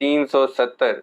370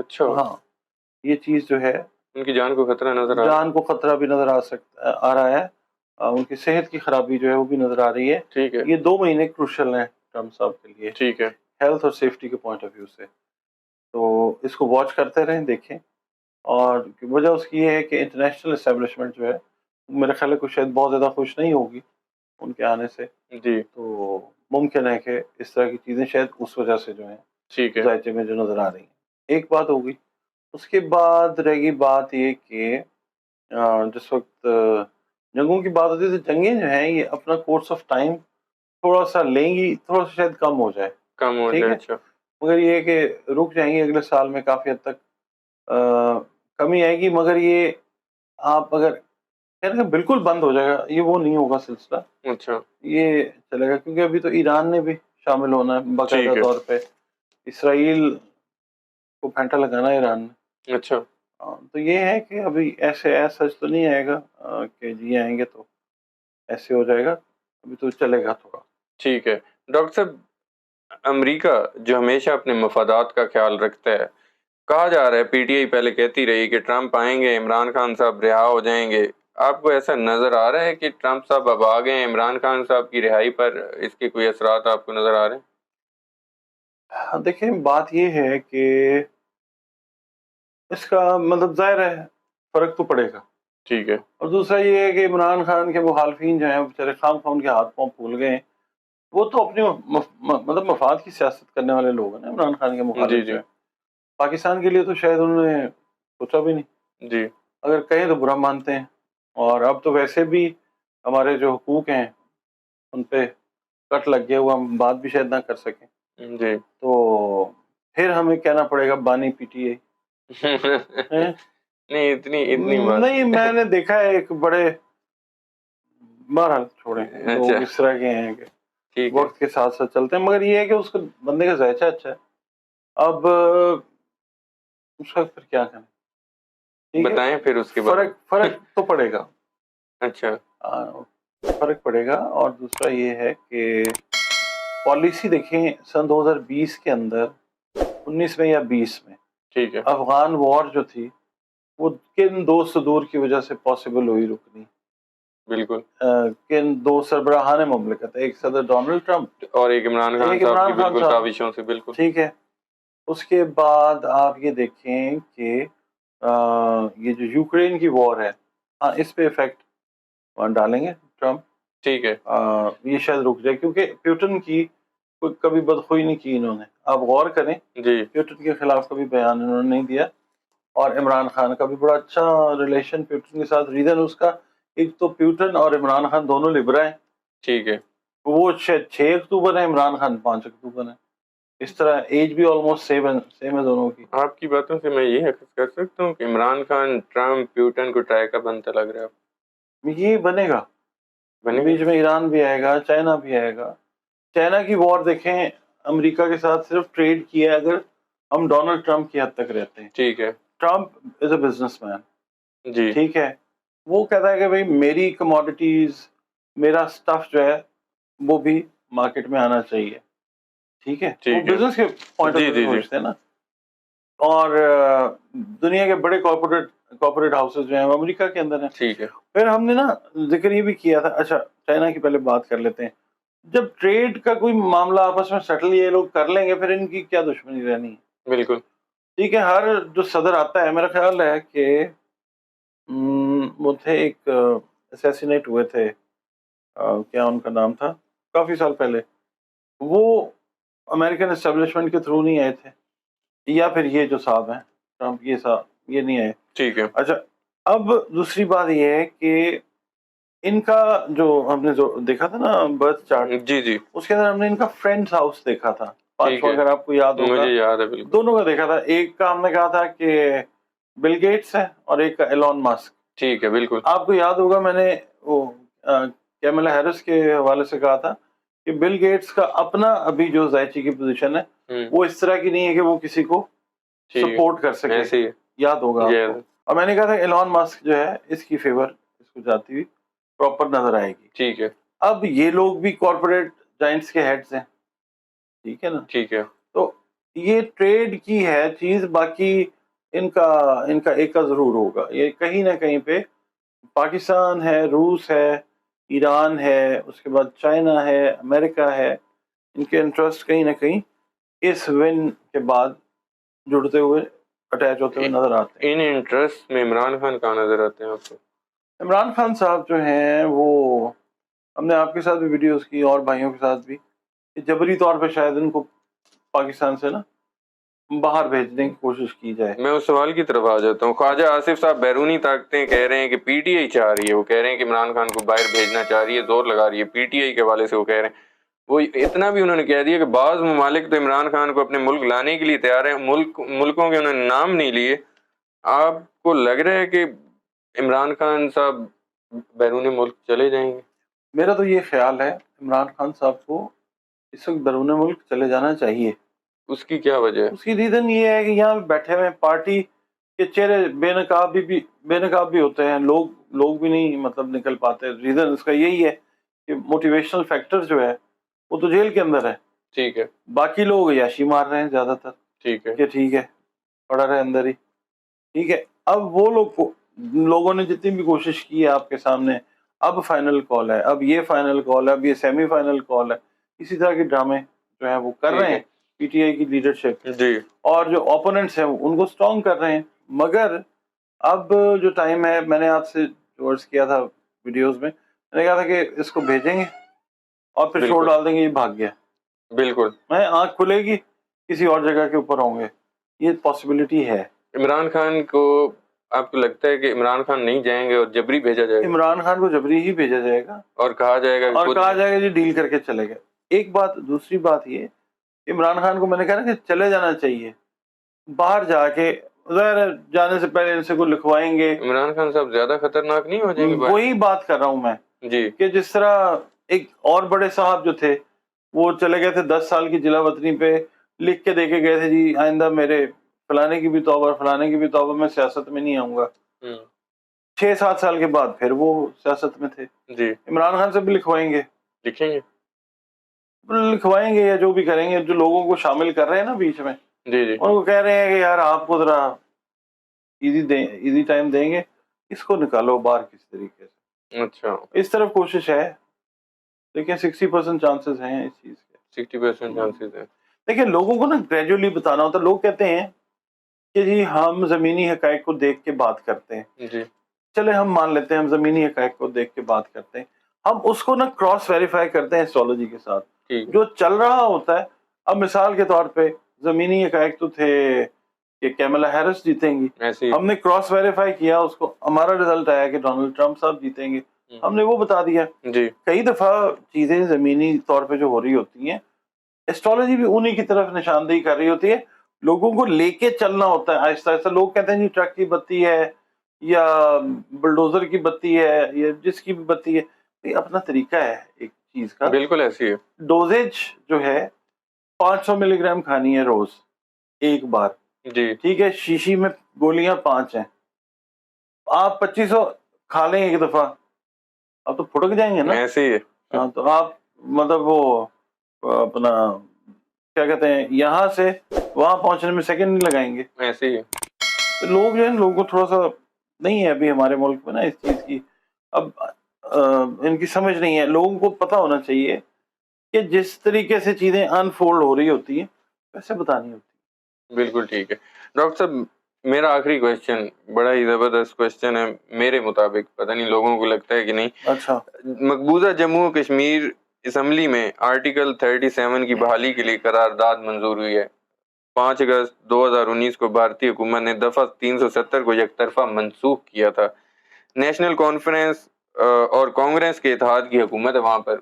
اچھا ہاں یہ چیز جو ہے ان کی جان کو خطرہ نظر آ رہا جان کو خطرہ بھی نظر آ رہا ہے، ان کی صحت کی خرابی جو ہے وہ بھی نظر آ رہی ہے. ہے. ٹھیک ہے یہ 2 مہینے کروشل ہیں ٹرمپ صاحب کے لیے ٹھیک ہے ہیلتھ اور سیفٹی کے پوائنٹ آف ویو سے. تو اس کو واچ کرتے رہیں، دیکھیں. اور وجہ اس کی یہ ہے کہ انٹرنیشنل اسٹیبلشمنٹ جو ہے میرے خیال ہے کچھ شاید بہت زیادہ خوش نہیں ہوگی ان کے آنے سے. جی تو ممکن ہے کہ اس طرح کی چیزیں شاید اس وجہ سے جو ہیں ٹھیک ہے ذائچے میں جو نظر آ رہی ہیں. ایک بات ہوگی. اس کے بعد رہ گئی بات یہ کہ جس وقت جنگوں کی بات ہوتی ہے تو جنگیں جو ہیں یہ اپنا کورس آف ٹائم تھوڑا سا لیں گی، تھوڑا سا شاید کم ہو جائے. کم ہو ٹھیک جائے. ہے، اچھا مگر یہ ہے کہ رک جائیں گی اگلے سال میں کافی حد تک کمی آئے گی. مگر یہ آپ اگر کہتے ہیں بالکل بند ہو جائے گا، یہ وہ نہیں ہوگا سلسلہ. اچھا یہ چلے گا کیونکہ ابھی تو ایران نے بھی شامل ہونا ہے باقاعدہ ٹھیک ہے. طور پہ. اسرائیل کو پھینٹا لگانا ہے ایران نے. اچھا تو یہ ہے کہ ابھی ایسے سچ تو نہیں آئے گا کہ جی آئیں گے تو ایسے ہو جائے گا. ابھی تو چلے گا تھوڑا. ٹھیک ہے ڈاکٹر صاحب، امریکہ جو ہمیشہ اپنے مفادات کا خیال رکھتا ہے، کہا جا رہا ہے پی ٹی آئی پہلے کہتی رہی کہ ٹرمپ آئیں گے عمران خان صاحب رہا ہو جائیں گے. آپ کو ایسا نظر آ رہا ہے کہ ٹرمپ صاحب اب آ گئے عمران خان صاحب کی رہائی پر اس کے کوئی اثرات آپ کو نظر آ رہے ہیں؟ دیکھیں بات یہ ہے کہ اس کا مطلب ظاہر ہے فرق تو پڑے گا. ٹھیک ہے اور دوسرا یہ ہے کہ عمران خان کے مخالفین جو ہیں بیچارے خام خام کے ہاتھ پاؤں پھول گئے ہیں. وہ تو اپنے مطلب مفاد کی سیاست کرنے والے لوگ ہیں نا عمران خان کے جی مخالف جی جو ہیں. پاکستان کے لیے تو شاید انہوں نے سوچا بھی نہیں. جی اگر کہیں تو برا مانتے ہیں. اور اب تو ویسے بھی ہمارے جو حقوق ہیں ان پہ کٹ لگ گیا ہوا، ہم بات بھی شاید نہ کر سکیں. جی تو پھر ہمیں کہنا پڑے گا بانی پی ٹی اے. نہیں اتنی بات نہیں میں نے دیکھا ہے ایک بڑے بہرحال چھوڑیں، لوگ اچھا اس طرح کے ہیں کہ ٹھیک ہے وقت کے ساتھ ساتھ چلتے ہیں. مگر یہ ہے کہ اس کو بندے کا ذائچہ اچھا ہے. اب اس کا پھر کیا کریں. ٹھیک ہے، بتائیں پھر اس کے بعد. فرق تو پڑے گا. اچھا فرق پڑے گا. اور دوسرا یہ ہے کہ پالیسی دیکھیں سن 2020 کے اندر 19 میں یا 20 میں ٹھیک ہے افغان وار جو تھی وہ کن دو صدور کی وجہ سے پاسبل ہوئی رکنی. بالکل. کن دو سربراہان مملکت، ایک صدر ڈونلڈ ٹرمپ، اور ایک عمران خان ایک صاحب کی عمران خان بالکل صاحب. کاوشوں سے. بالکل ٹھیک ہے. اس کے بعد آپ یہ دیکھیں کہ یہ جو یوکرین کی وار ہے، ہاں اس پہ افیکٹ ڈالیں گے ٹرمپ. ٹھیک ہے یہ شاید رک جائے کیونکہ پیوٹن کی کوئی کبھی بدخوئی نہیں کی انہوں نے. آپ غور کریں جی پیوٹن کے خلاف کبھی بیان انہوں نے نہیں دیا. اور عمران خان کا بھی بڑا اچھا ریلیشن پیوٹن کے ساتھ. ریزن اس کا ایک تو پیوٹن اور عمران خان دونوں لبرا ہیں. ٹھیک ہے وہ شاید 6 اکتوبر ہے، عمران خان 5 اکتوبر ہے. اس طرح ایج بھی آلموسٹ سیم ہے دونوں کی. آپ کی باتوں سے میں یہ حقیقت کر سکتا ہوں کہ عمران خان ٹرمپ پیوٹن کو ٹرائی کا بنتا لگ رہا ہے. یہ بنے گا. بنے بیچ میں ایران بھی آئے گا، چائنا بھی آئے گا. چائنا کی وار دیکھیں، امریکہ کے ساتھ صرف ٹریڈ کیا ہے اگر ہم ڈونلڈ ٹرمپ کی حد تک رہتے ہیں. ٹھیک ہے Trump is a business man. جی ٹھیک ہے، وہ کہتا ہے کہ بھائی میری کموڈیٹیز، میرا سٹف جو ہے وہ بھی مارکیٹ میں آنا چاہیے. ٹھیک ہے، وہ ٹھیک ہے بزنس کے پوائنٹ آف جی ویو جی جی سوچتے ہیں نا. اور دنیا کے بڑے کارپوریٹ ہاؤسز جو ہیں وہ امریکہ کے اندر ہیں. ٹھیک ہے پھر ہم نے نا ذکر یہ بھی کیا تھا. اچھا چائنا کی پہلے بات کر لیتے ہیں. جب ٹریڈ کا کوئی معاملہ آپس میں سیٹل یہ لوگ کر لیں گے پھر ان کی کیا دشمنی رہنی ہے. بالکل ٹھیک ہے، ہر جو صدر آتا ہے میرا خیال ہے کہ وہ تھے ایک اسیسینیٹ ہوئے تھے، کیا ان کا نام تھا، کافی سال پہلے. وہ امریکن اسٹیبلشمنٹ کے تھرو نہیں آئے تھے، یا پھر یہ جو صاحب ہیں ٹرمپ یہ نہیں آئے. ٹھیک ہے اچھا اب دوسری بات یہ ہے کہ ان کا جو ہم نے جو دیکھا تھا نا برتھ چارٹ، جی جی اس کے اندر ہم نے ان کا فرینڈز ہاؤس دیکھا تھا. ٹھیک پانچواں ہے اگر آپ کو یاد ہوگا، مجھے یاد ہے بالکل. دونوں کا دیکھا تھا. ایک کا ہم نے کہا تھا کہ بل گیٹس ہے اور ایک کا ایلون ماسک. ٹھیک ہے بالکل آپ کو یاد ہوگا میں نے وہ کیملا ہیرس کے حوالے سے کہا تھا کہ بل گیٹس کا اپنا ابھی جو ذائچے کی پوزیشن ہے وہ اس طرح کی نہیں ہے کہ وہ کسی کو سپورٹ کر سکے. ایسے ہی یاد ہوگا آپ کو. اور میں نے کہا تھا ایلون ماسک جو ہے اس کی فیور اس کو جاتی ہوئی پراپر نظر آئے گی. ٹھیک ہے اب یہ لوگ بھی کارپوریٹ جائنٹس کے ہیڈز ہیں. ٹھیک ہے نا. ٹھیک ہے تو یہ ٹریڈ کی ہے چیز، باقی ان کا ایک کا ضرور ہوگا، یہ کہیں نہ کہیں پہ پاکستان ہے، روس ہے، ایران ہے، اس کے بعد چائنا ہے، امریکہ ہے، ان کے انٹرسٹ کہیں نہ کہیں اس ون کے بعد جڑتے ہوئے اٹیچ ہوتے ہوئے نظر آتے ہیں۔ ان انٹرسٹ میں عمران خان کہاں نظر آتے ہیں آپ کو؟ عمران خان صاحب جو ہیں وہ، ہم نے آپ کے ساتھ بھی ویڈیوز کی اور بھائیوں کے ساتھ بھی، کہ جبری طور پہ شاید ان کو پاکستان سے نا باہر بھیجنے کی کوشش کی جائے۔ میں اس سوال کی طرف آ جاتا ہوں۔ خواجہ آصف صاحب بیرونی طاقتیں کہہ رہے ہیں کہ پی ٹی آئی چاہ رہی ہے، وہ کہہ رہے ہیں کہ عمران خان کو باہر بھیجنا چاہ رہی ہے، زور لگا رہی ہے، پی ٹی آئی کے حوالے سے وہ کہہ رہے ہیں۔ وہ اتنا بھی انہوں نے کہہ دیا کہ بعض ممالک تو عمران خان کو اپنے ملک لانے کے لیے تیار ہیں، ملکوں کے انہوں نے نام نہیں لیے۔ آپ کو لگ رہا ہے کہ عمران خان صاحب بیرون ملک چلے جائیں گے؟ میرا تو یہ خیال ہے عمران خان صاحب کو اس وقت بیرون ملک چلے جانا چاہیے۔ اس کی کیا وجہ ہے؟ اس کی ریزن یہ ہے کہ یہاں بیٹھے ہوئے پارٹی کے چہرے بے نقاب بھی ہوتے ہیں، لوگ بھی نہیں مطلب نکل پاتے۔ ریزن اس کا یہی ہے کہ موٹیویشنل فیکٹر جو ہے وہ تو جیل کے اندر ہے، ٹھیک ہے، باقی لوگ عیاشی مار رہے ہیں زیادہ تر، ٹھیک ہے، کہ ٹھیک ہے پڑا رہے اندر ہی، ٹھیک ہے۔ اب وہ لوگوں نے جتنی بھی کوشش کی ہے آپ کے سامنے، اب فائنل کال ہے، اب یہ فائنل کال ہے، اب یہ سیمی فائنل کال ہے، اسی طرح کے ڈرامے جو ہیں وہ کر رہے ہیں پی ٹی آئی کی لیڈرشپ، جی، اور جو اوپوننٹس ہیں ان کو سٹرونگ کر رہے ہیں۔ مگر اب جو ٹائم ہے، میں نے آپ سے ورڈز کیا تھا ویڈیوز میں نے کہا تھا کہ اس کو بھیجیں گے اور پھر شور ڈال دیں گے یہ بھاگ گیا، بالکل، آنکھ کھلے گی کسی اور جگہ کے اوپر ہوں گے، یہ پاسبلٹی ہے۔ عمران خان کو آپ کو لگتا ہے کہ عمران خان نہیں جائیں گے اور جبری بھیجا جائے گا؟ عمران خان کو جبری ہی بھیجا جائے گا اور کہا جائے گا جی ڈیل کر کے چلے گئے۔ ایک بات، دوسری بات یہ عمران خان کو میں نے کہا نا کہ چلے جانا چاہیے، باہر جا کے ظاہر ہے جانے سے پہلے ان سے کو لکھوائیں گے۔ عمران خان صاحب زیادہ خطرناک نہیں ہو جائیں گے؟ وہی بات کر رہا ہوں میں جی، کہ جس طرح ایک اور بڑے صاحب جو تھے وہ چلے گئے تھے 10 سال کی جلا وطنی پہ، لکھ کے دے کے گئے تھے جی آئندہ میرے فلانے کی بھی توبہ، فلانے کی بھی توبہ، میں سیاست میں نہیں آؤں گا۔ 6-7 سال کے بعد پھر وہ سیاست میں تھے۔ جی، عمران خان سے بھی لکھوائیں گے یا جو بھی کریں گے، جو لوگوں کو شامل کر رہے ہیں نا بیچ میں، جی، جی، ان کو کہہ رہے ہیں کہ یار آپ کو ذرا ایزی ٹائم دیں گے، اس کو نکالو باہر کس طریقے سے۔ اچھا، اس طرف کوشش ہے، لیکن 60% چانسز ہیں اس چیز کے۔ 60% چانسز ہیں۔ دیکھیں لوگوں کو نا گریجولی بتانا ہوتا ہے۔ لوگ کہتے ہیں کہ جی ہم زمینی حقائق کو دیکھ کے بات کرتے ہیں، جی، چلے ہم مان لیتے ہیں ہم زمینی حقائق کو دیکھ کے بات کرتے ہیں، ہم اس کو نا کراس ویریفائی کرتے ہیں اسٹرالوجی کے ساتھ جو چل رہا ہوتا ہے۔ اب مثال کے طور پہ زمینی حقائق تو تھے کہ کیملا ہیرس جیتیں گی، ہم نے کراس ویریفائی کیا اس کو، ہمارا رزلٹ آیا کہ ڈونلڈ ٹرمپ صاحب جیتیں گے، ہم نے وہ بتا دیا۔ جی، کئی دفعہ چیزیں زمینی طور پہ جو ہو رہی ہوتی ہیں، ایسٹرالوجی بھی انہی کی طرف نشاندہی کر رہی ہوتی ہے، لوگوں کو لے کے چلنا ہوتا ہے آہستہ آہستہ۔ لوگ کہتے ہیں جی ٹرک کی بتی ہے یا بلڈوزر کی بتی ہے یا جس کی بھی بتی ہے، یہ اپنا طریقہ ہے ایک چیز کا۔ بالکل ایسی ہے۔ ڈوزیج جو ہے 500 ملی گرام کھانی ہے روز ایک بار، جی، ٹھیک ہے، شیشی میں گولیاں 5 ہیں، آپ 2500 کھا لیں ایک دفعہ، اب تو پھٹک جائیں گے نا۔ ایسے ہی ہے۔ ہاں تو آپ مطلب وہ اپنا کیا کہتے ہیں یہاں سے وہاں پہنچنے میں سیکنڈ نہیں لگائیں گے۔ ایسے ہی ہے۔ تو لوگ جو ہے لوگوں کو تھوڑا سا نہیں ہے ابھی ہمارے ملک میں نا اس چیز کی، اب ان کی سمجھ نہیں ہے۔ لوگوں کو پتہ ہونا چاہیے کہ جس طریقے سے چیزیں انفولڈ ہو رہی ہوتی ہیں ویسے بتانی ہوتی ہیں۔ بالکل ٹھیک ہے ڈاکٹر صاحب، میرا آخری کویشچن بڑا ہی زبردست کویشچن ہے میرے مطابق، پتہ نہیں لوگوں کو لگتا ہے کہ نہیں۔ اچھا، مقبوضہ جموں و کشمیر اسمبلی میں آرٹیکل 37 کی بحالی کے لیے قرارداد منظور ہوئی ہے۔ 5 اگست 2019 کو بھارتی حکومت نے دفعہ 370 کو یک طرفہ منسوخ کیا تھا۔ نیشنل کانفرنس اور کانگریس کے اتحاد کی حکومت ہے وہاں پر۔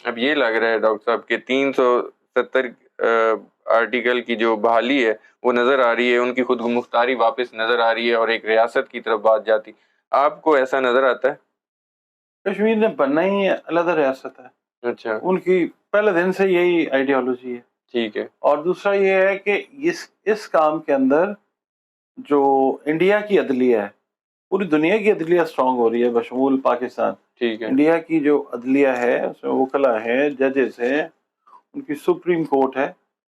اب یہ لگ رہا ہے ڈاکٹر صاحب کہ 370 آرٹیکل کی جو بحالی ہے وہ نظر آ رہی ہے، ان کی خود مختاری واپس نظر آ رہی ہے اور ایک ریاست کی طرف بات جاتی۔ آپ کو ایسا نظر آتا ہے؟ کشمیر نے بننا ہی علیحدہ ریاست ہے، اچھا، ان کی پہلے دن سے یہی آئیڈیالوجی ہے۔ ٹھیک ہے، اور دوسرا یہ ہے کہ اس کام کے اندر جو انڈیا کی عدلیہ ہے، پوری دنیا کی عدلیہ اسٹرانگ ہو رہی ہے بشمول پاکستان۔ ٹھیک ہے، انڈیا کی جو عدلیہ ہے اس میں وکلا ہے، ججز ہیں، ان کی سپریم کورٹ ہے،